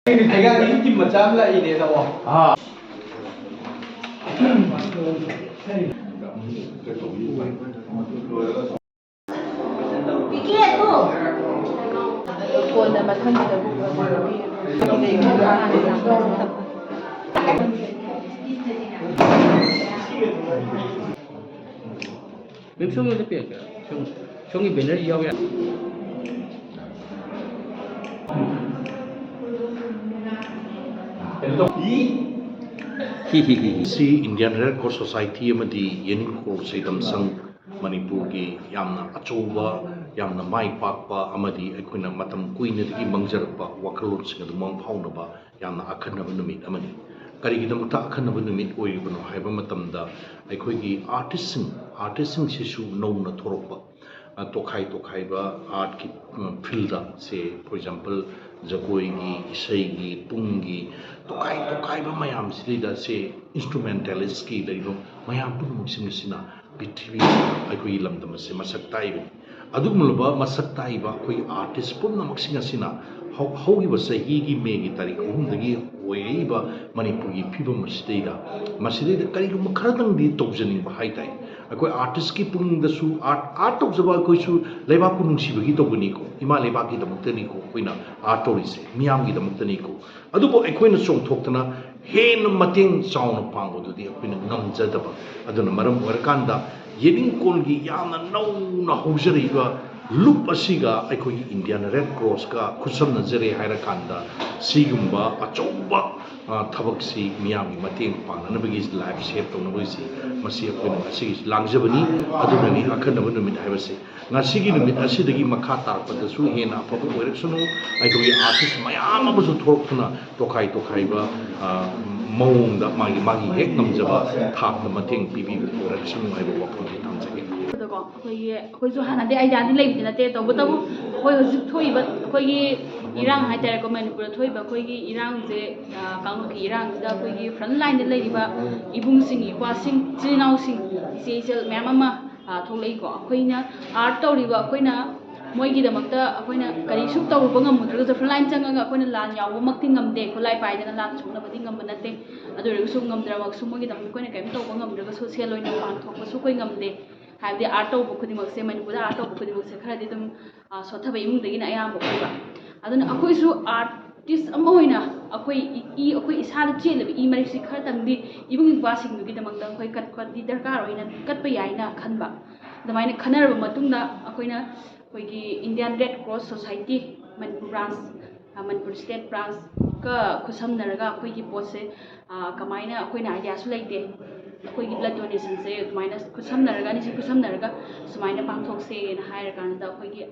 내가 이 macam lah ini tau. Ah. Pikhare tu. Kau dah macam ni dah buka. Memang ada pihak kan, Cuma benar dia ya. Si Indian Red Cross Society amadi Yeningkol Seidamshang Manipur ki yamna achoba yamna mai pakpa amadi aikoina matam kuina digi mangjarpa wakalon sing adu mang phaunaba yamna akhanaba numit amani karigidamta akhanaba numit oiribano haiba matamda aikoigi artist sisu nowna thorokpa tokhai ba art ki field se for example jagoi gi isai gi pungi tokai ba mayam sida se instrumentalist ki leibo mayam pun sina pithvi akoi lamdam se masak tai adugmulba masak tai ba koi artist pun namak sina haugi ba sahi gi me gi tarik dagi oyi ba manipur gi phibam masida kari lu makharadang di tokjani ba hai tai akoi artist ki pung da su art tokjaba koi su leba ku nungsi ba gi togani ko ima leba gi damuk tani ko koina art torise miyam gi damuk tani ko adubo akoina song thoktana hen mating chauna pango du di akoina ngamjadaba aduna maram warkanda Yeningkol gi yamna nauna hojari ba loop asiga aikoi Indian Red Cross ka khusam najare haira kanda sigumba achauba thabak si miyam gi mateng panana bagi life save tong naboi si masi akoina asigi langjabani adunani akhanaba numit haibase ngasi gi numit asidagi makha tarpada su hena apabu oireksunu aikoi artist mayam abasu thorokna tokai ba maungda magi hek namjaba thakna mateng pibi oireksunu haiba wakti tamjage ꯑꯩꯈꯣꯏ ꯍꯥꯟꯅꯗꯤ ꯑꯥꯏꯗꯤꯌꯥꯗꯤ ꯂꯩꯕꯗꯤ ꯅꯠꯇꯦ ꯇꯧꯕꯇꯕꯨ ꯑꯩꯈꯣꯏ ꯍꯧꯖꯤꯛ ꯊꯣꯛꯏꯕ ꯑꯩꯈꯣꯏꯒꯤ ꯏꯔꯥꯡ ꯍꯥꯏꯇꯥꯔꯦꯀꯣ ꯃꯅꯤꯄꯨꯔꯗ ꯊꯣꯛꯏꯕ ꯑꯩꯈꯣꯏꯒꯤ ꯏꯔꯥꯡꯁꯦ ꯀꯥꯡꯂꯨꯞꯀꯤ ꯏꯔꯥꯡꯁꯤꯗ ꯑꯩꯈꯣꯏꯒꯤ ꯐ꯭ꯔꯟ ꯂꯥꯏꯟꯗ ꯂꯩꯔꯤꯕ ꯏꯕꯨꯡꯁꯤꯡ ꯏꯄ꯭ꯋꯥꯁꯤꯡ ꯏꯆꯤꯜ ꯏꯅꯥꯎꯁꯤꯡ ꯏꯆꯦ ꯏꯆꯜ ꯃꯌꯥꯝ ꯑꯃ ꯊꯣꯛꯂꯛꯏꯀꯣ ꯑꯩꯈꯣꯏꯅ ꯑꯥꯔꯠ ꯇꯧꯔꯤꯕ ꯑꯩꯈꯣꯏꯅ ꯃꯣꯏꯒꯤꯗꯃꯛꯇ ꯑꯩꯈꯣꯏꯅ ꯀꯔꯤꯁꯨ ꯇꯧꯔꯨꯕ ꯉꯝꯃꯨꯗ꯭ꯔꯒꯁꯨ ꯐ꯭ꯔꯟ ꯂꯥꯏꯟ ꯆꯪꯉꯒ ꯑꯩꯈꯣꯏꯅ ꯂꯥꯟ ꯌꯥꯎꯕꯃꯛꯇꯤ ꯉꯝꯗꯦ ꯈꯨꯠꯂꯥꯏ ꯄꯥꯏꯗꯅ ꯂꯥꯟ ꯁꯣꯛꯅꯕꯗꯤ ꯉꯝꯕ ꯅꯠꯇꯦ ꯑꯗꯨ ꯑꯣꯏꯔꯒꯁꯨ ꯉꯝꯗ꯭ꯔꯃꯛꯁꯨ ꯃꯣꯏꯒꯤꯗꯃꯛꯇ ꯑꯩꯈꯣꯏꯅ ꯀꯔꯤꯝ ꯇꯧꯕ ꯉꯝꯗ꯭ꯔꯒꯁꯨ ꯁꯦꯜ ꯑꯣꯏꯅ ꯄꯥꯡꯊꯣꯛꯄꯁꯨ ꯑꯩꯈꯣꯏ ꯉꯝꯗꯦ ꯍꯥꯏꯕꯗꯤ ꯑꯥꯔꯠ ꯇꯧꯕ ꯈꯨꯗꯤꯡꯃꯛꯁꯦ ꯃꯅꯤꯄꯨꯔꯗ ꯑꯥꯔꯠ ꯇꯧꯕ ꯈꯨꯗꯤꯡꯃꯛꯁꯦ ꯈꯔꯗꯤ ꯑꯗꯨꯝ ꯁꯣꯠꯊꯕ ꯏꯃꯨꯡꯗꯒꯤꯅ ꯑꯌꯥꯝꯕ ꯑꯣꯏꯕ ꯑꯗꯨꯅ ꯑꯩꯈꯣꯏꯁꯨ ꯑꯥꯔꯇꯤꯁ ꯑꯃ ꯑꯣꯏꯅ ꯑꯩꯈꯣꯏ ꯏꯁꯥꯗ ꯆꯦꯜꯂꯤꯕ ꯃꯔꯤꯛꯁꯤ ꯈꯔꯇꯪꯗꯤ ꯏꯕꯨꯡ ꯏꯄ꯭ꯋꯥꯁꯤꯡꯗꯨꯒꯤꯗꯃꯛꯇ ꯑꯩꯈꯣꯏ ꯀꯠꯄꯗꯤ ꯗꯔꯀꯥꯔ ꯑꯣꯏꯅ ꯀꯠꯄ ꯌꯥꯏꯅ ꯈꯟꯕ ꯑꯗꯨꯃꯥꯏꯅ ꯈꯟꯅꯔꯕ ꯃꯇꯨꯡꯗ ꯑꯩꯈꯣꯏꯒꯤ Indian Red Cross Society Manipur branch Manipur state ꯕ꯭ꯔꯥꯟꯁꯀ ꯈꯨꯠꯁꯝꯅꯔꯒ ꯑꯩꯈꯣꯏꯒꯤ ꯄꯣꯠꯁꯦ ꯀꯃꯥꯏꯅ ꯑꯩꯈꯣꯏꯅ ꯑꯥꯏꯗꯤꯌꯥꯁꯨ ꯂꯩꯇꯦ ꯑꯩꯈꯣꯏꯒꯤ ꯕ꯭ꯂꯗ ꯗꯣꯅꯦꯁꯟꯁꯦ ꯑꯗꯨꯃꯥꯏꯅ ꯑꯅꯤꯁꯤ ꯈꯨꯠꯁꯝꯅꯔꯒ ꯁꯨꯃꯥꯏꯅ ꯄꯥꯡꯊꯣꯛꯁꯦꯅ ꯍꯥꯏꯔꯀꯥꯟꯗ ꯑꯩꯈꯣꯏꯒꯤ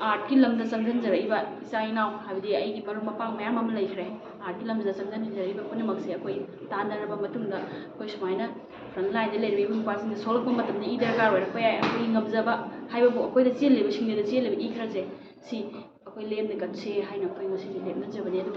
ꯑꯥꯔꯠꯀꯤ ꯂꯝꯗ ꯆꯪꯁꯤꯟꯖꯔꯛꯏꯕ ꯏꯆꯥ ꯏꯅꯥꯎ ꯍꯥꯏꯕꯗꯤ ꯑꯩꯒꯤ ꯃꯔꯨꯞ ꯃꯄꯥꯡ ꯃꯌꯥꯝ ꯑꯃ ꯂꯩꯈ꯭ꯔꯦ ꯑꯥꯔꯠꯀꯤ ꯂꯝꯁꯤꯗ ꯆꯪꯁꯤꯟꯖꯔꯛꯏꯕ ꯄꯨꯝꯅꯃꯛꯁꯦ ꯑꯩꯈꯣꯏ ꯇꯥꯟꯅꯔꯕ ꯃꯇꯨꯡꯗ ꯑꯩꯈꯣꯏ ꯁꯨꯃꯥꯏꯅ ꯐ꯭ꯔꯟ ꯂꯥꯏꯟꯗ ꯂꯩꯔꯤꯕ ꯏꯕꯨꯡ ꯏꯄ꯭ꯋꯥꯁꯤꯡꯗ ꯁꯣꯛꯂꯛꯄ ꯃꯇꯝꯗ ꯗꯔꯀꯥꯔ ꯑꯣꯏꯔꯛꯄ ꯌꯥꯏ ꯑꯩꯈꯣꯏꯒꯤ ꯉꯝꯖꯕ ꯍꯥꯏꯕꯕꯨ ꯑꯩꯈꯣꯏꯗ ꯆꯦꯜꯂꯤꯕ ꯈꯔꯁꯦ ꯁꯤ ꯑꯩꯈꯣꯏ ꯂꯦꯝꯅ ꯀꯠꯁꯦ ꯍꯥꯏꯅ ꯑꯩꯈꯣꯏ ꯉꯁꯤꯗꯤ ꯂꯦꯞꯅꯖꯕꯅꯦ ꯑꯗꯨꯒ